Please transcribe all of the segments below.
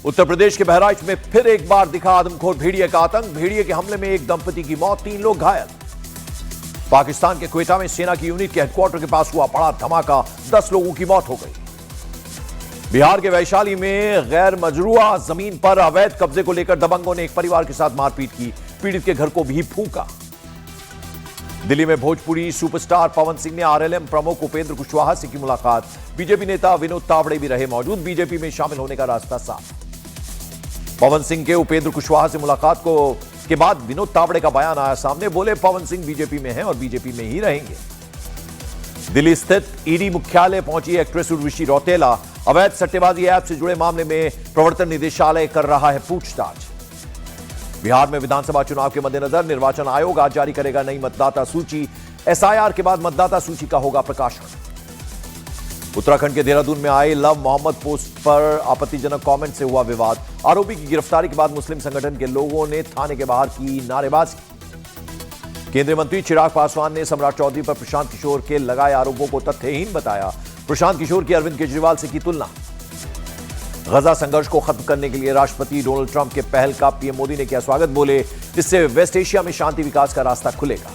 उत्तर प्रदेश के बहराइच में फिर एक बार दिखा आदमखोर भेड़िए का आतंक। भेड़िए के हमले में एक दंपति की मौत, 3 लोग घायल। पाकिस्तान के क्वेटा में सेना की यूनिट के हेडक्वार्टर के पास हुआ बड़ा धमाका, 10 लोगों की मौत हो गई। बिहार के वैशाली में गैर मजरूआ जमीन पर अवैध कब्जे को लेकर दबंगों ने एक परिवार के साथ मारपीट की, पीड़ित के घर को भी फूंका। दिल्ली में भोजपुरी सुपरस्टार पवन सिंह ने आरएलएम प्रमुख उपेंद्र कुशवाहा से की मुलाकात। बीजेपी नेता विनोद तावड़े भी रहे मौजूद, बीजेपी में शामिल होने का रास्ता साफ। पवन सिंह के उपेंद्र कुशवाहा से मुलाकात के बाद विनोद तावड़े का बयान आया सामने। बोले, पवन सिंह बीजेपी में हैं और बीजेपी में ही रहेंगे। दिल्ली स्थित ईडी मुख्यालय पहुंची एक्ट्रेस उर्वशी रौतेला। अवैध सट्टेबाजी ऐप से जुड़े मामले में प्रवर्तन निदेशालय कर रहा है पूछताछ। बिहार में विधानसभा चुनाव के मद्देनजर निर्वाचन आयोग आज जारी करेगा नई मतदाता सूची। एसआईआर के बाद मतदाता सूची का होगा प्रकाशन। उत्तराखंड के देहरादून में आए लव मोहम्मद पोस्ट पर आपत्तिजनक कमेंट से हुआ विवाद। आरोपी की गिरफ्तारी के बाद मुस्लिम संगठन के लोगों ने थाने के बाहर की नारेबाजी। केंद्रीय मंत्री चिराग पासवान ने सम्राट चौधरी पर प्रशांत किशोर के लगाए आरोपों को तथ्यहीन बताया। प्रशांत किशोर की अरविंद केजरीवाल से की तुलना। गजा संघर्ष को खत्म करने के लिए राष्ट्रपति डोनाल्ड ट्रंप के पहल का पीएम मोदी ने किया स्वागत। बोले, इससे वेस्ट एशिया में शांति विकास का रास्ता खुलेगा।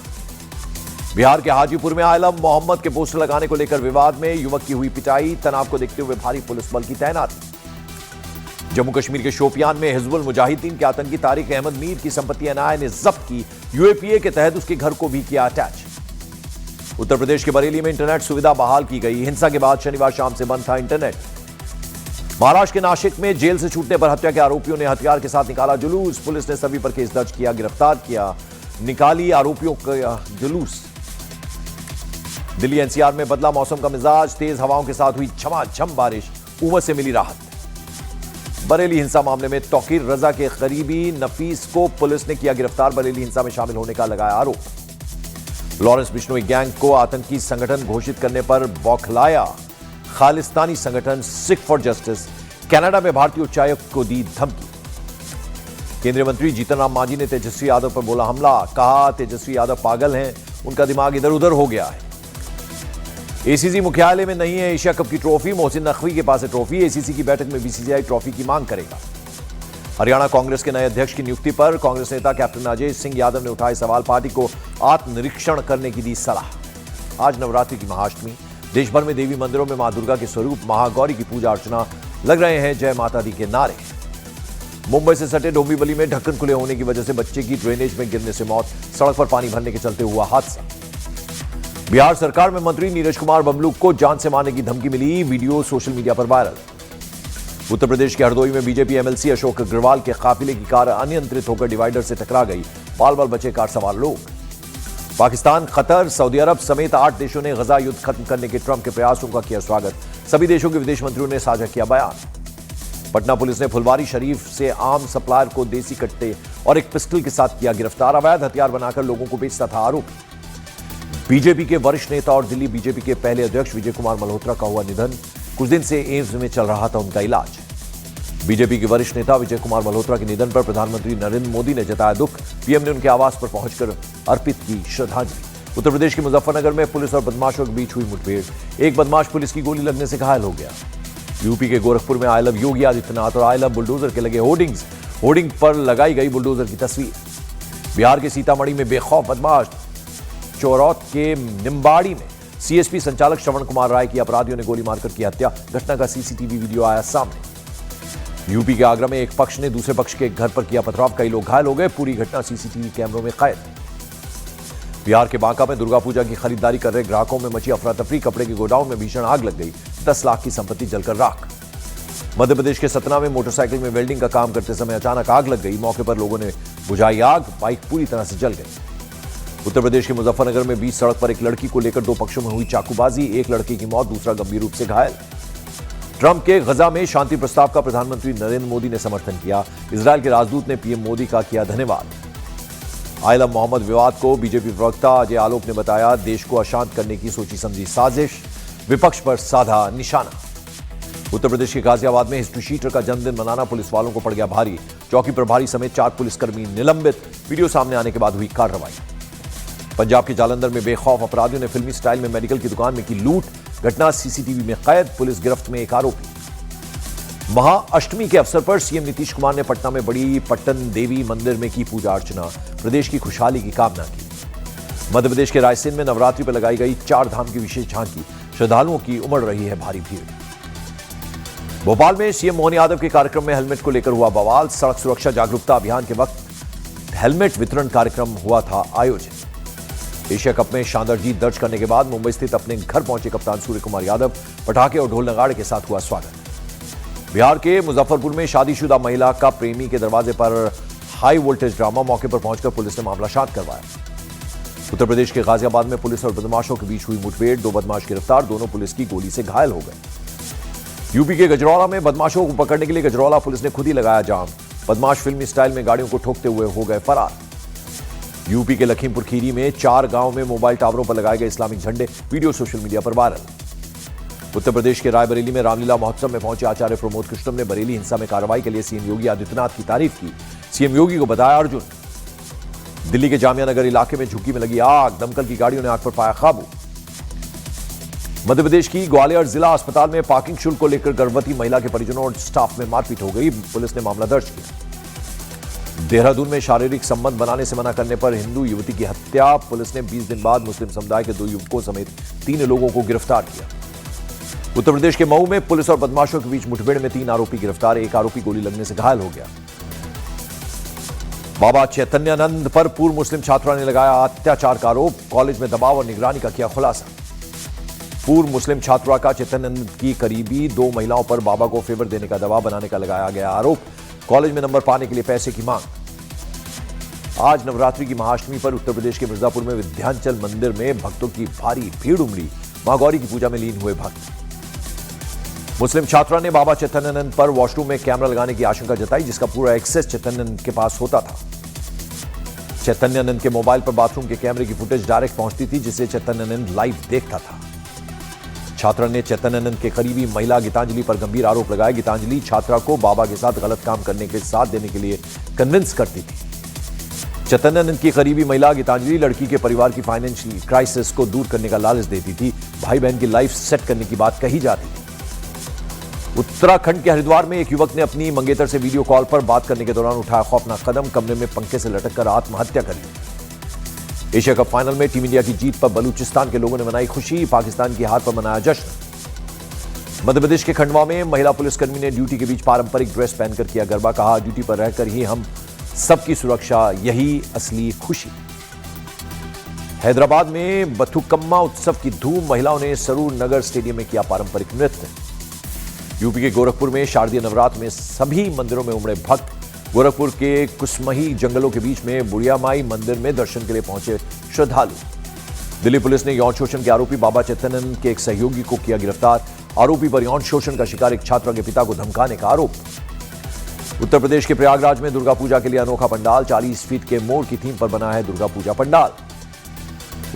बिहार के हाजीपुर में आई लव मोहम्मद के पोस्टर लगाने को लेकर विवाद में युवक की हुई पिटाई। तनाव को देखते हुए भारी पुलिस बल की तैनाती। जम्मू कश्मीर के शोपियान में हिजबुल मुजाहिदीन के आतंकी तारिक अहमद मीर की संपत्ति एनआईए ने जब्त की। यूएपीए के तहत उसके घर को भी किया अटैच। उत्तर प्रदेश के बरेली में इंटरनेट सुविधा बहाल की गई। हिंसा के बाद शनिवार शाम से बंद था इंटरनेट। महाराष्ट्र के नासिक में जेल से छूटने पर हत्या के आरोपियों ने हथियार के साथ निकाला जुलूस। पुलिस ने सभी पर केस दर्ज किया, गिरफ्तार किया, निकाली आरोपियों का जुलूस। दिल्ली एनसीआर में बदला मौसम का मिजाज, तेज हवाओं के साथ हुई झमाझम बारिश, उमस से मिली राहत। बरेली हिंसा मामले में तौकीर रजा के करीबी नफीस को पुलिस ने किया गिरफ्तार। बरेली हिंसा में शामिल होने का लगाया आरोप। लॉरेंस बिश्नोई गैंग को आतंकी संगठन घोषित करने पर बौखलाया खालिस्तानी संगठन सिख फॉर जस्टिस। कनाडा में भारतीय उच्चायुक्त को दी धमकी। केंद्रीय मंत्री जीतन राम मांझी ने तेजस्वी यादव पर बोला हमला। कहा, तेजस्वी यादव पागल हैं, उनका दिमाग इधर उधर हो गया है। एसीसी मुख्यालय में नहीं है एशिया कप की ट्रॉफी। मोहसिन नकवी के पास है ट्रॉफी। एसीसी की बैठक में बीसीसीआई ट्रॉफी की मांग करेगा। हरियाणा कांग्रेस के नए अध्यक्ष की नियुक्ति पर कांग्रेस नेता कैप्टन अजय सिंह यादव ने उठाए सवाल। पार्टी को आत्मनिरीक्षण करने की दी सलाह। आज नवरात्रि की महाअष्टमी। देश भर में देवी मंदिरों में मां दुर्गा के स्वरूप महागौरी की पूजा अर्चना। लग रहे हैं जय माता दी के नारे। मुंबई से सटे डोंबिवली में ढक्कन खुले होने की वजह से बच्चे की ड्रेनेज में गिरने से मौत। सड़क पर पानी भरने के चलते हुआ हादसा। बिहार सरकार में मंत्री नीरज कुमार बबलू को जान से मारने की धमकी मिली। वीडियो सोशल मीडिया पर वायरल। उत्तर प्रदेश के हरदोई में बीजेपी एमएलसी अशोक अग्रवाल के काफिले की कार अनियंत्रित होकर डिवाइडर से टकरा गई। बाल बाल बचे कार सवार लोग। पाकिस्तान, कतर, सऊदी अरब समेत 8 देशों ने गजा युद्ध खत्म करने के ट्रंप के प्रयासों का किया स्वागत। सभी देशों के विदेश मंत्रियों ने साझा किया बयान। पटना पुलिस ने फुलवारी शरीफ से आम सप्लायर को देसी कट्टे और एक पिस्टल के साथ किया गिरफ्तार। अवैध हथियार बनाकर लोगों को बेचता था आरोपी। बीजेपी के वरिष्ठ नेता और दिल्ली बीजेपी के पहले अध्यक्ष विजय कुमार मल्होत्रा का हुआ निधन। कुछ दिन से एम्स में चल रहा था उनका इलाज। बीजेपी के वरिष्ठ नेता विजय कुमार मल्होत्रा के निधन पर प्रधानमंत्री नरेंद्र मोदी ने जताया दुख। पीएम ने उनके आवास पर पहुंचकर अर्पित की श्रद्धांजलि। उत्तर प्रदेश के मुजफ्फरनगर में पुलिस और बदमाशों के बीच हुई मुठभेड़। एक बदमाश पुलिस की गोली लगने से घायल हो गया। यूपी के गोरखपुर में आई लव योगी आदित्यनाथ और आई लव बुलडोजर के लगे होर्डिंग्स। होर्डिंग पर लगाई गई बुलडोजर की तस्वीर। बिहार के सीतामढ़ी में बेखौफ बदमाश। चौरौत के निम्बाड़ी में सीएसपी संचालक श्रवण कुमार राय की अपराधियों ने गोली मारकर की हत्या। घटना का सीसीटीवी वीडियो आया सामने। यूपी के आगरा में एक पक्ष ने दूसरे पक्ष के घर पर किया पथराव। कई लोग घायल हो गए। पूरी घटना सीसीटीवी कैमरों में कैद। बिहार के बांका में दुर्गा पूजा की खरीदारी कर रहे ग्राहकों में मची अफरा तफरी। कपड़े के गोडाउन में भीषण आग लग गई। 10 लाख की संपत्ति जलकर राख। मध्य प्रदेश के सतना में मोटरसाइकिल में वेल्डिंग का काम करते समय अचानक आग लग गई। मौके पर लोगों ने बुझाई आग। बाइक पूरी तरह से जल गई। उत्तर प्रदेश के मुजफ्फरनगर में बीच सड़क पर एक लड़की को लेकर 2 पक्षों में हुई चाकूबाजी। एक लड़के की मौत, दूसरा गंभीर रूप से घायल। ट्रंप के गजा में शांति प्रस्ताव का प्रधानमंत्री नरेंद्र मोदी ने समर्थन किया। इजरायल के राजदूत ने पीएम मोदी का किया धन्यवाद। आई लव मोहम्मद विवाद को बीजेपी प्रवक्ता अजय आलोक ने बताया देश को अशांत करने की सोची समझी साजिश। विपक्ष पर साधा निशाना। उत्तर प्रदेश के गाजियाबाद में हिस्ट्री शीटर का जन्मदिन मनाना पुलिस वालों को पड़ गया भारी। चौकी प्रभारी समेत 4 पुलिसकर्मी निलंबित। वीडियो सामने आने के बाद हुई कार्रवाई। पंजाब के जालंधर में बेखौफ अपराधियों ने फिल्मी स्टाइल में मेडिकल की दुकान में की लूट। घटना सीसीटीवी में कैद। पुलिस गिरफ्त में एक आरोपी। महाअष्टमी के अवसर पर सीएम नीतीश कुमार ने पटना में बड़ी पट्टन देवी मंदिर में की पूजा अर्चना, प्रदेश की खुशहाली की कामना की। मध्य प्रदेश के रायसेन में नवरात्रि पर लगाई गई 4 धाम की विशेष झांकी, श्रद्धालुओं की उमड़ रही है भारी भीड़। भोपाल में सीएम मोहन यादव के कार्यक्रम में हेलमेट को लेकर हुआ बवाल, सड़क सुरक्षा जागरूकता अभियान के वक्त हेलमेट वितरण कार्यक्रम हुआ था आयोजित। एशिया कप में शानदार जीत दर्ज करने के बाद मुंबई स्थित अपने घर पहुंचे कप्तान सूर्य कुमार यादव, पटाखे और ढोल नगाड़े के साथ हुआ स्वागत। बिहार के मुजफ्फरपुर में शादीशुदा महिला का प्रेमी के दरवाजे पर हाई वोल्टेज ड्रामा, मौके पर पहुंचकर पुलिस ने मामला शांत करवाया। उत्तर प्रदेश के गाजियाबाद में पुलिस और बदमाशों के बीच हुई मुठभेड़, 2 बदमाश गिरफ्तार, दोनों पुलिस की गोली से घायल हो गए। यूपी के गजरौला में बदमाशों को पकड़ने के लिए गजरौला पुलिस ने खुद ही लगाया जाम, बदमाश फिल्मी स्टाइल में गाड़ियों को ठोकते हुए हो गए फरार। यूपी के लखीमपुर खीरी में 4 गांव में मोबाइल टावरों पर लगाए गए इस्लामिक झंडे, वीडियो सोशल मीडिया पर वायरल। उत्तर प्रदेश के रायबरेली में रामलीला महोत्सव में पहुंचे आचार्य प्रमोद कृष्णम ने बरेली हिंसा में कार्रवाई के लिए सीएम योगी आदित्यनाथ की तारीफ की, सीएम योगी को बताया अर्जुन। दिल्ली के जामिया नगर इलाके में झुग्गी में लगी आग, दमकल की गाड़ियों ने आग पर पाया काबू। मध्य प्रदेश की ग्वालियर जिला अस्पताल में पार्किंग शुल्क को लेकर गर्भवती महिला के परिजनों और स्टाफ में मारपीट हो गई, पुलिस ने मामला दर्ज किया। देहरादून में शारीरिक संबंध बनाने से मना करने पर हिंदू युवती की हत्या, पुलिस ने 20 दिन बाद मुस्लिम समुदाय के 2 युवकों समेत 3 लोगों को गिरफ्तार किया। उत्तर प्रदेश के मऊ में पुलिस और बदमाशों के बीच मुठभेड़ में 3 आरोपी गिरफ्तार, 1 आरोपी गोली लगने से घायल हो गया। बाबा चैतन्यानंद पर पूर्व मुस्लिम छात्रा ने लगाया अत्याचार का आरोप, कॉलेज में दबाव और निगरानी का किया खुलासा। पूर्व मुस्लिम छात्रा का चैतन्यानंद की करीबी 2 महिलाओं पर बाबा को फेवर देने का दबाव बनाने का लगाया गया आरोप, कॉलेज में नंबर पाने के लिए पैसे की मांग। आज नवरात्रि की महाअष्टमी पर उत्तर प्रदेश के मिर्जापुर में विंध्याचल मंदिर में भक्तों की भारी भीड़ उमड़ी, मां गौरी की पूजा में लीन हुए भक्त। मुस्लिम छात्रा ने बाबा चैतन्यानंद पर वॉशरूम में कैमरा लगाने की आशंका जताई, जिसका पूरा एक्सेस चैतन्यानंद के पास होता था। चैतन्यानंद के मोबाइल पर बाथरूम के कैमरे की फुटेज डायरेक्ट पहुंचती थी, जिसे चैतन्यानंद लाइव देखता था। छात्रा ने चैतन्यानंद के करीबी महिला गीतांजलि पर गंभीर आरोप लगाया। गीतांजलि छात्रा को बाबा के साथ गलत काम करने के साथ देने के लिए कन्विंस करती थी। चैतन्यानंद की करीबी महिला गीतांजलि लड़की के परिवार की फाइनेंशियल क्राइसिस को दूर करने का लालच देती थी, भाई बहन की लाइफ सेट करने की बात कही जाती थी। उत्तराखंड के हरिद्वार में एक युवक ने अपनी मंगेतर से वीडियो कॉल पर बात करने के दौरान उठाया खौफनाक कदम, कमरे में पंखे से लटककर आत्महत्या कर ली। एशिया कप फाइनल में टीम इंडिया की जीत पर बलूचिस्तान के लोगों ने मनाई खुशी, पाकिस्तान की हार पर मनाया जश्न। मध्य प्रदेश के खंडवा में महिला पुलिसकर्मी ने ड्यूटी के बीच पारंपरिक ड्रेस पहनकर किया गरबा, कहा ड्यूटी पर रहकर ही हम सबकी सुरक्षा, यही असली खुशी। हैदराबाद में बथुकम्मा उत्सव की धूम, महिलाओं ने सरूर नगर स्टेडियम में किया पारंपरिक नृत्य। यूपी के गोरखपुर में शारदीय नवरात्र में सभी मंदिरों में उमड़े भक्त, गोरखपुर के कुसमही जंगलों के बीच में बुढ़िया माई मंदिर में दर्शन के लिए पहुंचे श्रद्धालु। दिल्ली पुलिस ने यौन शोषण के आरोपी बाबा चैतन्यानंद के एक सहयोगी को किया गिरफ्तार, आरोपी पर यौन शोषण का शिकार एक छात्रा के पिता को धमकाने का आरोप। उत्तर प्रदेश के प्रयागराज में दुर्गा पूजा के लिए अनोखा पंडाल, 40 फीट के मोर की थीम पर बना है दुर्गा पूजा पंडाल।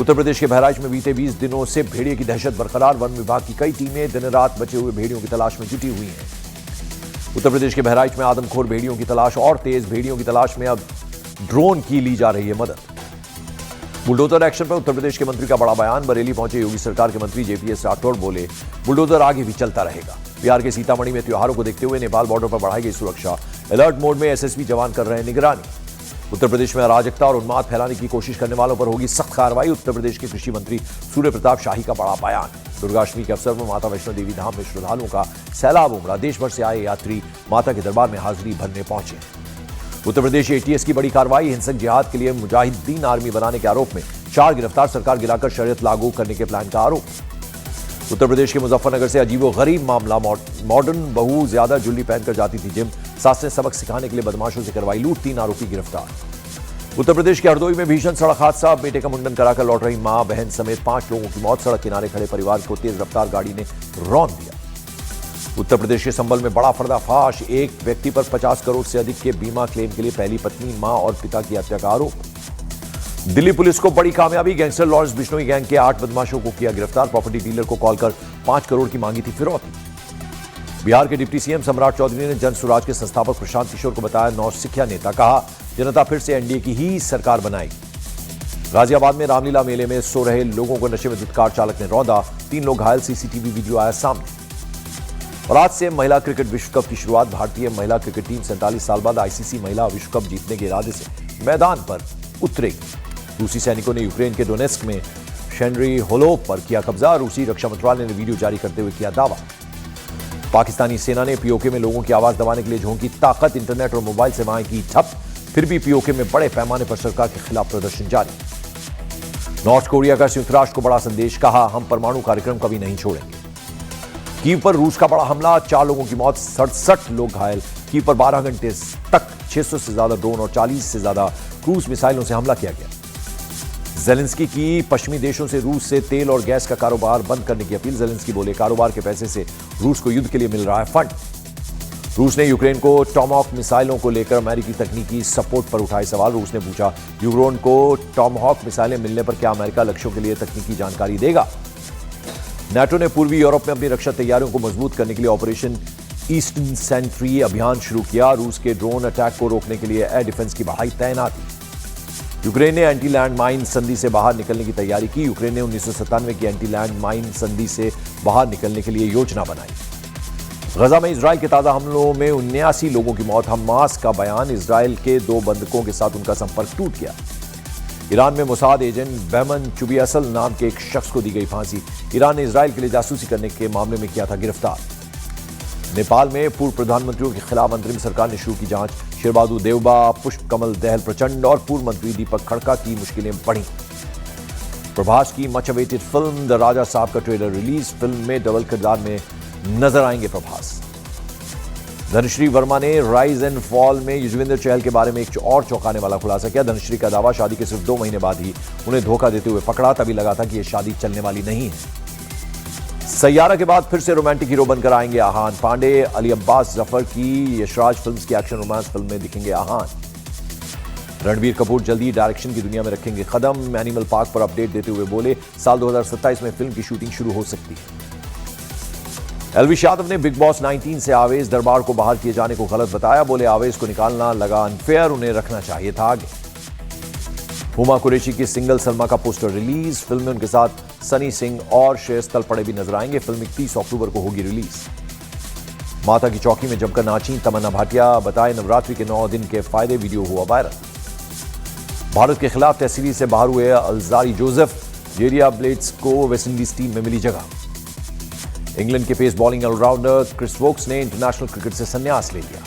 उत्तर प्रदेश के बहराइच में बीते 20 दिनों से भेड़िए की दहशत बरकरार, वन विभाग की कई टीमें दिन रात बचे हुए भेड़ियों की तलाश में जुटी हुई हैं। उत्तर प्रदेश के बहराइच में आदमखोर भेड़ियों की तलाश और तेज, भेड़ियों की तलाश में अब ड्रोन की ली जा रही है मदद। बुलडोजर एक्शन पर उत्तर प्रदेश के मंत्री का बड़ा बयान, बरेली पहुंचे योगी सरकार के मंत्री जेपीएस राठौड़ बोले बुलडोजर आगे भी चलता रहेगा। बिहार के सीतामढ़ी में त्योहारों को देखते हुए नेपाल बॉर्डर पर बढ़ाई गई सुरक्षा, अलर्ट मोड में एसएसबी जवान कर रहे हैं निगरानी। उत्तर प्रदेश में अराजकता और उन्माद फैलाने की कोशिश करने वालों पर होगी सख्त कार्रवाई, उत्तर प्रदेश के कृषि मंत्री सूर्य प्रताप शाही का बड़ा बयान। दुर्गाष्टमी के अवसर पर माता वैष्णो देवी धाम में श्रद्धालुओं का सैलाब उमड़ा, देश भर से आए यात्री माता के दरबार में हाजिरी भरने पहुंचे। उत्तर प्रदेश एटीएस की बड़ी कार्रवाई, हिंसक जिहाद के लिए मुजाहिदीन आर्मी बनाने के आरोप में 4 गिरफ्तार, सरकार गिराकर शरीयत लागू करने के प्लान का आरोप। उत्तर प्रदेश के मुजफ्फरनगर से अजीबोगरीब मामला, मॉडर्न बहू ज्यादा जुल्ली पहनकर जाती थी जिम, सास ने सबक सिखाने के लिए बदमाशों से करवाई लूट, 3 आरोपी गिरफ्तार। उत्तर प्रदेश के हरदोई में भीषण सड़क हादसा, बेटे का मुंडन कराकर लौट रही मां बहन समेत 5 लोगों की मौत, सड़क किनारे खड़े परिवार को तेज रफ्तार गाड़ी ने रौंद दिया। उत्तर प्रदेश के संभल में बड़ा पर्दाफाश, एक व्यक्ति पर 50 करोड़ से अधिक के बीमा क्लेम के लिए पहली पत्नी, मां और पिता की हत्या का आरोप। दिल्ली पुलिस को बड़ी कामयाबी, गैंगस्टर लॉरेंस बिश्नोई गैंग के 8 बदमाशों को किया गिरफ्तार, प्रॉपर्टी डीलर को कॉल कर 5 करोड़ की मांगी थी फिरौती। बिहार के डिप्टी सीएम सम्राट चौधरी ने जन सुराज के संस्थापक प्रशांत किशोर को बताया नौसिखिया नेता, कहा जनता फिर से एनडीए की ही सरकार बनाएगी। गाजियाबाद में रामलीला मेले में सो रहे लोगों को नशे में धुतकार चालक ने रौंदा, 3 लोग घायल, सीसीटीवी वीडियो आया सामने। और आज से महिला क्रिकेट विश्व कप की शुरुआत। भारतीय महिला क्रिकेट टीम 47 साल बाद आईसीसी महिला विश्व कप जीतने के इरादे से मैदान पर उतरेगी। रूसी सैनिकों ने यूक्रेन के डोनेस्क में शेंड्री होलोव पर किया कब्जा। रूसी रक्षा मंत्रालय ने वीडियो जारी करते हुए किया दावा। पाकिस्तानी सेना ने पीओके में लोगों की आवाज दबाने के लिए झोंकी ताकत। इंटरनेट और मोबाइल सेवाएं की ठप। फिर भी पीओके में बड़े पैमाने पर सरकार के खिलाफ प्रदर्शन जारी। नॉर्थ कोरिया का संयुक्त राष्ट्र को बड़ा संदेश, कहा हम परमाणु कार्यक्रम कभी नहीं छोड़ेंगे। कीव पर रूस का बड़ा हमला, 4 लोगों की मौत, 67 लोग घायल। कीव पर 12 घंटे तक 600 से ज्यादा ड्रोन और 40 से ज्यादा क्रूज मिसाइलों से हमला किया गया। जेलेंस्की की पश्चिमी देशों से रूस से तेल और गैस का कारोबार बंद करने की अपील। जेलेंस्की बोले कारोबार के पैसे से रूस को युद्ध के लिए मिल रहा है फंड। रूस ने यूक्रेन को टॉमहॉक मिसाइलों को लेकर अमेरिकी तकनीकी सपोर्ट पर उठाए सवाल। रूस ने पूछा यूक्रेन को टॉमहॉक मिसाइलें मिलने पर क्या अमेरिका लक्ष्यों के लिए तकनीकी जानकारी देगा। नाटो ने पूर्वी यूरोप में अपनी रक्षा तैयारियों को मजबूत करने के लिए ऑपरेशन ईस्टर्न सेंट्री अभियान शुरू किया। रूस के ड्रोन अटैक को रोकने के लिए एयर डिफेंस की बढ़ाई तैनाती। यूक्रेन ने एंटी लैंड माइन संधि से बाहर निकलने की तैयारी की। यूक्रेन ने 1997 की एंटी लैंड माइन संधि से बाहर निकलने के लिए योजना बनाई। गजा में इजराइल के ताजा हमलों में 79 लोगों की मौत। हमास का बयान, इजराइल के 2 बंधकों के साथ उनका संपर्क टूट गया। ईरान में मोसाद एजेंट बहमन चुबियासल नाम के एक शख्स को दी गई फांसी। ईरान ने इजराइल के लिए जासूसी करने के मामले में किया था गिरफ्तार। नेपाल में पूर्व प्रधानमंत्रियों के खिलाफ अंतरिम सरकार ने शुरू की जांच। शेरबहादुर देवबा, पुष्प कमल दहल प्रचंड और पूर्व मंत्री दीपक खड़का की मुश्किलें बढ़ी। प्रभास की मच अवेटेड फिल्म द राजा साहब का ट्रेलर रिलीज। फिल्म में डबल किरदार में नजर आएंगे प्रभास। धनश्री वर्मा ने राइज एंड फॉल में युजवेंद्र चहल के बारे में एक और चौंकाने वाला खुलासा किया। धनश्री का दावा, शादी के सिर्फ 2 महीने बाद ही उन्हें धोखा देते हुए पकड़ा। तभी लगा था कि यह शादी चलने वाली नहीं है। सैयारा के बाद फिर से रोमांटिक हीरो बनकर आएंगे आहान। पांडे, अली अब्बास जफर की यशराज फिल्म्स की एक्शन रोमांस फिल्म में दिखेंगे आहान। रणबीर कपूर जल्दी डायरेक्शन की दुनिया में रखेंगे कदम। एनिमल पार्क पर अपडेट देते हुए बोले साल 2027 में फिल्म की शूटिंग शुरू हो सकती है। एलविश यादव ने बिग बॉस 19 से आवेश दरबार को बाहर किए जाने को गलत बताया। बोले आवेश को निकालना लगा अनफेयर, उन्हें रखना चाहिए था आगे। हुमा कुरैशी की सिंगल सलमा का पोस्टर रिलीज। फिल्म में उनके साथ सनी सिंह और श्रेयस तलपड़े भी नजर आएंगे। फिल्म 31 अक्टूबर को होगी रिलीज। माता की चौकी में जमकर नाची तमन्ना भाटिया, बताए नवरात्रि के 9 दिन के फायदे, वीडियो हुआ वायरल। भारत के खिलाफ टेस्ट सीरीज से बाहर हुए अल्जारी जोसेफ, जेरिया ब्लेड्स को वेस्टइंडीज टीम में मिली जगह। इंग्लैंड के pace bowling all rounder Chris Woakes ने इंटरनेशनल क्रिकेट से संन्यास ले लिया।